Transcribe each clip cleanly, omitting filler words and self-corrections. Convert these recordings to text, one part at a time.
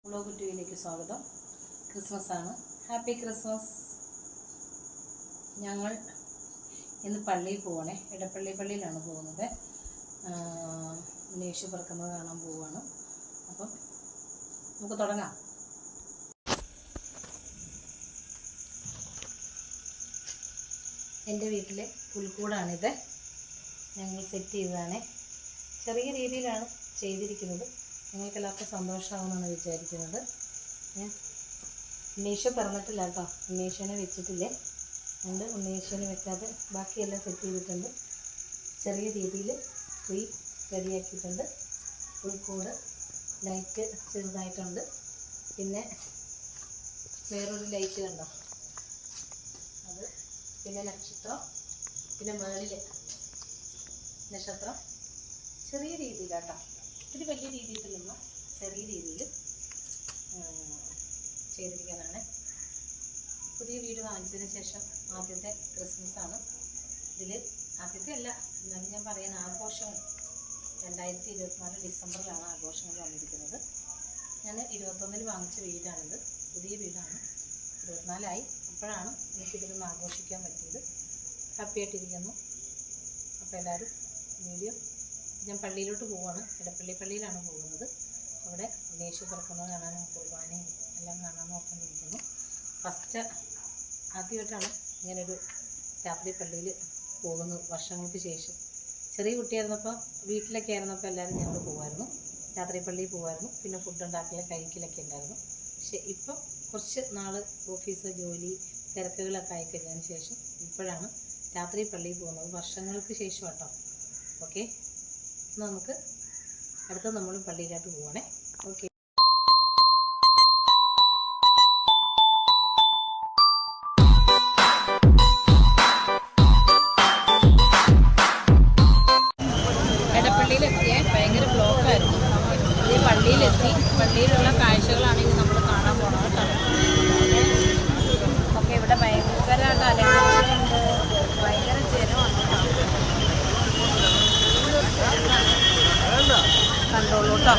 Vlog ടിവിയിലേക്ക് സ്വാഗതം. Christmas ആണ്. Happy Christmas. ഞങ്ങൾ ഇന്ന് പള്ളിയിൽ പോകണേ. ഇടപ്പള്ളി പള്ളിയിലാണ് പോകുന്നത്. യേശു പിറക്കുന്നത് കാണാൻ പോവുകയാണ്. അപ്പം നമുക്ക് തുടങ്ങാം. എൻ്റെ വീട്ടിലെ പുൽക്കൂടാണിത്. ഞങ്ങൾ സെറ്റ് ചെയ്തതാണ്. ചെറിയ രീതിയിലാണ് ചെയ്തിരിക്കുന്നത്. നിങ്ങൾക്കെല്ലാവർക്കും സന്തോഷമാകുമെന്നാണ് വിചാരിക്കുന്നത്. ഉണ്ണീശോ പിറന്നിട്ടില്ല കേട്ടോ. ഉണ്ണീശോനെ വെച്ചിട്ടില്ലേ. അതുകൊണ്ട് ഉണ്ണീശോനെ വെക്കാതെ ബാക്കിയെല്ലാം സെറ്റ് ചെയ്തിട്ടുണ്ട്. ചെറിയ രീതിയിൽ ട്രീ റെഡിയാക്കിയിട്ടുണ്ട്. പുൽക്കൂട് ലൈറ്റ് ചെറുതായിട്ടുണ്ട്. പിന്നെ വേറൊരു ലൈറ്റ് കണ്ടോ, അത്. പിന്നെ നക്ഷത്രം. പിന്നെ മേളിൽ നക്ഷത്രം ചെറിയ രീതിയിലാട്ടോ. ഇത് വലിയ രീതിയിലൊന്നും ചെറിയ രീതിയിൽ ചെയ്തിരിക്കുന്നതാണ്. പുതിയ വീട് വാങ്ങിച്ചതിന് ശേഷം ആദ്യത്തെ ക്രിസ്മസ് ആണ്. ഇതിൽ ആദ്യത്തെ അല്ല, എന്നാലും ഞാൻ പറയുന്ന ആഘോഷം 2024 ഡിസംബറിലാണ് ആഘോഷങ്ങൾ വന്നിരിക്കുന്നത്. ഞാൻ 21 വാങ്ങിച്ച വീടാണിത്. പുതിയ വീടാണ്. 24 അപ്പോഴാണ് എനിക്കിതിലൊന്ന് ആഘോഷിക്കാൻ പറ്റിയത്. ഹാപ്പി ആയിട്ടിരിക്കുന്നു. അപ്പോൾ എല്ലാവരും വീഡിയോ. ഞാൻ പള്ളിയിലോട്ട് പോവുകയാണ്. ഇടപ്പള്ളി പള്ളിയിലാണ് പോകുന്നത്. അവിടെ യേശു പിറക്കുന്നത് കാണാനും കുർബാനയും എല്ലാം കാണാൻ നോക്കിയിരിക്കുന്നു. ആദ്യമായിട്ടാണ് ഇങ്ങനൊരു രാത്രി പള്ളിയിൽ പോകുന്നത് വർഷങ്ങൾക്ക് ശേഷം. ചെറിയ കുട്ടിയായിരുന്നപ്പോൾ വീട്ടിലൊക്കെ ആയിരുന്നപ്പോൾ എല്ലാവരും ഞങ്ങൾ പോകുമായിരുന്നു. രാത്രി പള്ളിയിൽ പോകുമായിരുന്നു. പിന്നെ ഫുഡ് ഉണ്ടാക്കൽ കഴിക്കലൊക്കെ ഉണ്ടായിരുന്നു. പക്ഷേ ഇപ്പം കുറച്ച് നാൾ ഓഫീസ് ജോലി തിരക്കുകളൊക്കെ ആയിക്കഴിഞ്ഞതിന് ശേഷം ഇപ്പോഴാണ് രാത്രി പള്ളിയിൽ പോകുന്നത്. വർഷങ്ങൾക്ക് ശേഷം കേട്ടോ. ഓക്കെ, നമുക്ക് അടുത്ത നമ്മൾ പള്ളിയിലോട്ട് പോവാണേ. ഓക്കെ. ഇടപ്പള്ളിയിലെത്തിയ ഭയങ്കര ബ്ലോക്കായിരുന്നു. ഈ പള്ളിയിലെത്തി. പള്ളിയിലുള്ള കാഴ്ചകളാണെങ്കിൽ നമ്മൾ കാണാൻ പോകണം കേട്ടോ. ഓക്കെ, ഇവിടെ ഭയങ്കരമായിട്ട് അലങ്കരിച്ചിട്ടുണ്ട്. ഭയങ്കര ജനമാണ്. കണ്ടോളൂ കേട്ടോ.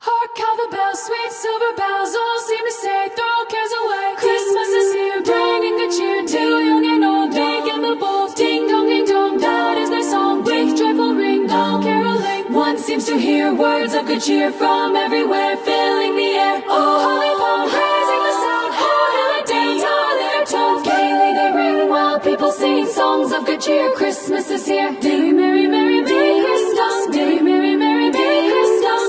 Hark how the bells, sweet silver bells, all seem to say, throw cares away. Christmas is here, bringing good cheer to young and old, big and the bold. Ding dong, that is their song. With joyful ring, all caroling. One seems to hear words of good cheer from everywhere, filling the air. Oh, holy Paul, raising the sound, holy dance, all their tones. Gaily they ring while people sing songs of good cheer. Christmas is here. Day merry, merry, merry Christmas. Day merry, merry, merry Christmas.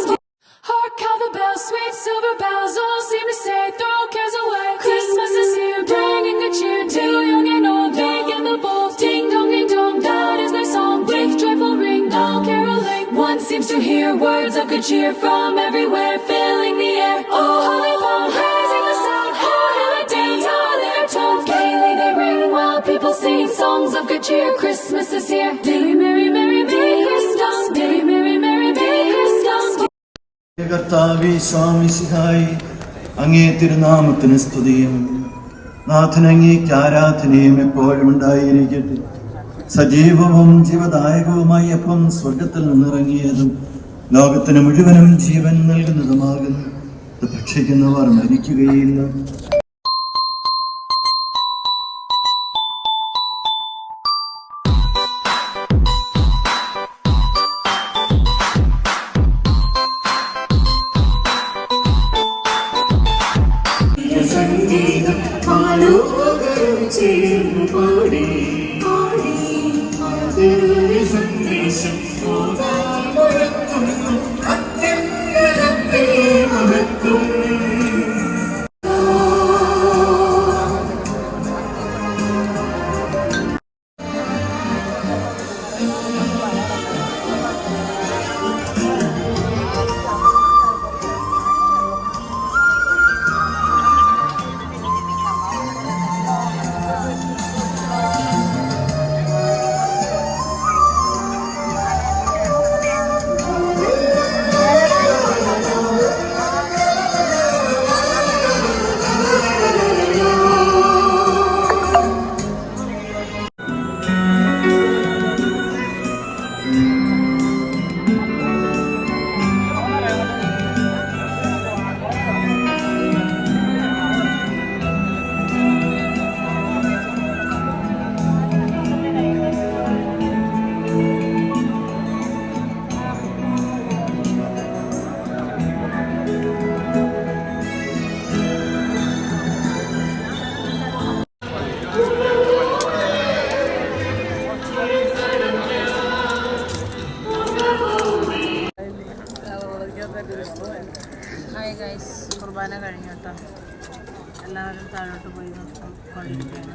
Hark how the bells, sweet silver bells, all seem to say, throw cares away. Christmas is here, bringing good cheer to young and old, big and the bold. Ding dong, that is their song. With joyful ring, all caroling. One seems to hear words of good cheer from everywhere, filling the air. Oh, holy Paul, raising the sound, holy dance, all their tones. Gaily they ring while people sing songs of good cheer. Christmas is here. Day merry, merry, merry Christmas. Day merry, merry, merry Christmas. കർത്താവേ സ്വാമിസിഹായി, അങ്ങേ തിരുനാമത്തിന് സ്തുതിയും നാഥൻ അങ്ങേക്ക് ആരാധനയും എപ്പോഴും ഉണ്ടായിരിക്കട്ടെ. സജീവവും ജീവദായകവുമായി അപ്പം സ്വർഗത്തിൽ നിന്നിറങ്ങിയതും ലോകത്തിന് മുഴുവനും ജീവൻ നൽകുന്നതുമാകുന്നു. ഭക്ഷിക്കുന്നവർ മരിക്കുകയില്ല. ഹായ് ഗൈസ്, കുർബാന കഴിഞ്ഞു കേട്ടോ. എല്ലാവരും താഴോട്ട് പോയി കൊണ്ടിരിക്കുകയാണ്.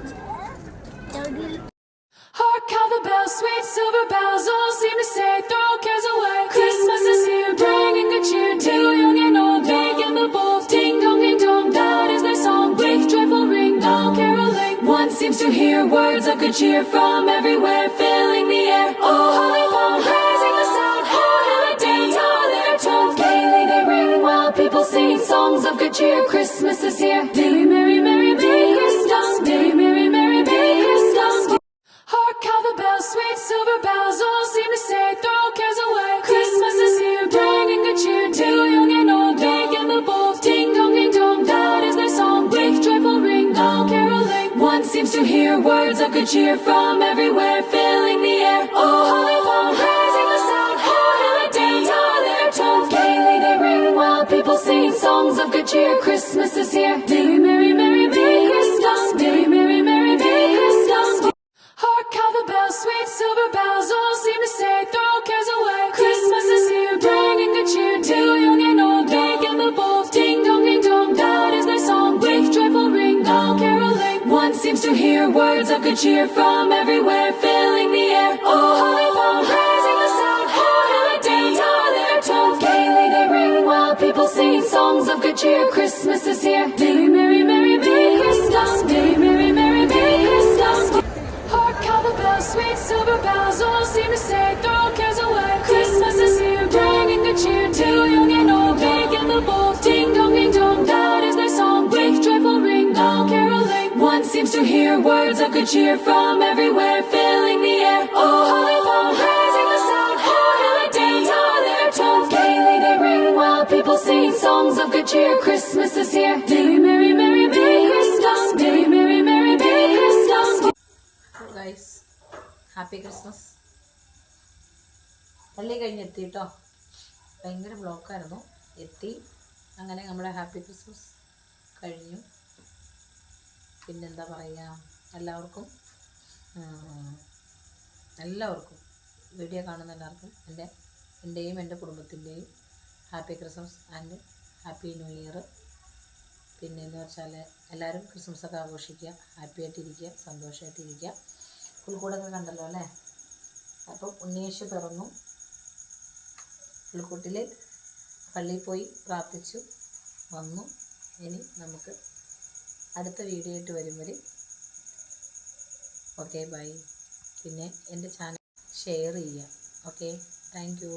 Hark how the bells, sweet silver bells, all seem to say, throw cares away. Christmas is here, bringing good cheer to young and old, big and the bold. Ding dong ding dong, that is their song. With joyful ring, all caroling. One seems to hear words of good cheer from everywhere, filling the air. Oh, holy palm, raising the sound. Oh, happy days, all their tones gaily they ring, while people sing songs of good cheer. Christmas is here. Day merry, merry, be Christmas. Day merry, merry, be Christmas. Hark how the bells, sweet silver bells, all seem to say, throw cares away. Christmas is here, bringing good cheer to young and old, big and the bold. Ding dong ding dong, that is their song. With joyful ring, all caroling. One seems to hear words of good cheer from everywhere, filling the air. Oh, holy palm, raising the sound. Oh, happy days, all their tones gaily they ring, while people sing songs of good cheer. Christmas is here. Day merry, merry, be Christmas. Day merry, merry, be Christmas. Hark how the bells, sweet silver bells, all seem to say, throw cares away. Christmas is here, bringing good cheer to young and old, big and the bold. Ding dong ding dong, that is their song. With joyful ring, all caroling. One seems to hear words of good cheer from everywhere, filling the air. Oh, holy palm, raising the sound. Oh, happy days, all their tones gaily they ring, while people sing songs of good cheer. Christmas is here. Day merry, merry, be Christmas. Day merry, merry, be Christmas. Hark how the bells, sweet silver bells, all seem to say, throw cares away. Christmas is here, bringing good cheer to young and old, big and the bold. Ding dong ding dong, that is their song. With joyful ring, all caroling. One seems to hear words of good cheer from everywhere, filling the air. Oh, holy palm, raising the sound. Oh, happy days, all their tones gaily they ring, while people sing songs of good cheer. Christmas is here. Day merry, merry, be Christmas. Day merry, merry, be Christmas. Guys, happy Christmas. പള്ളി കഴിഞ്ഞെത്തി കേട്ടോ. ഭയങ്കര ബ്ലോക്കായിരുന്നു. എത്തി. അങ്ങനെ നമ്മുടെ happy Christmas കഴിഞ്ഞു. പിന്നെന്താ പറയുക, എല്ലാവർക്കും വീഡിയോ കാണുന്ന എല്ലാവർക്കും എൻ്റെയും എൻ്റെ കുടുംബത്തിൻ്റെയും happy Christmas and happy new year. പിന്നെയെന്ന് വെച്ചാൽ എല്ലാവരും ക്രിസ്മസൊക്കെ ആഘോഷിക്കുക, ഹാപ്പി ആയിട്ടിരിക്കുക, സന്തോഷമായിട്ടിരിക്കുക. പുൽക്കൂടൊക്കെ കണ്ടല്ലോ അല്ലേ. അപ്പം ഉണ്ണിയേശു പിറന്നു. പുൽക്കൂട്ടിൽ പള്ളിയിൽ പോയി പ്രാർത്ഥിച്ചു വന്നു. ഇനി നമുക്ക് അടുത്ത വീഡിയോ ആയിട്ട് വരും വരെ ഓക്കെ ബൈ. പിന്നെ എൻ്റെ ചാനൽ ഷെയർ ചെയ്യുക. Okay, thank you.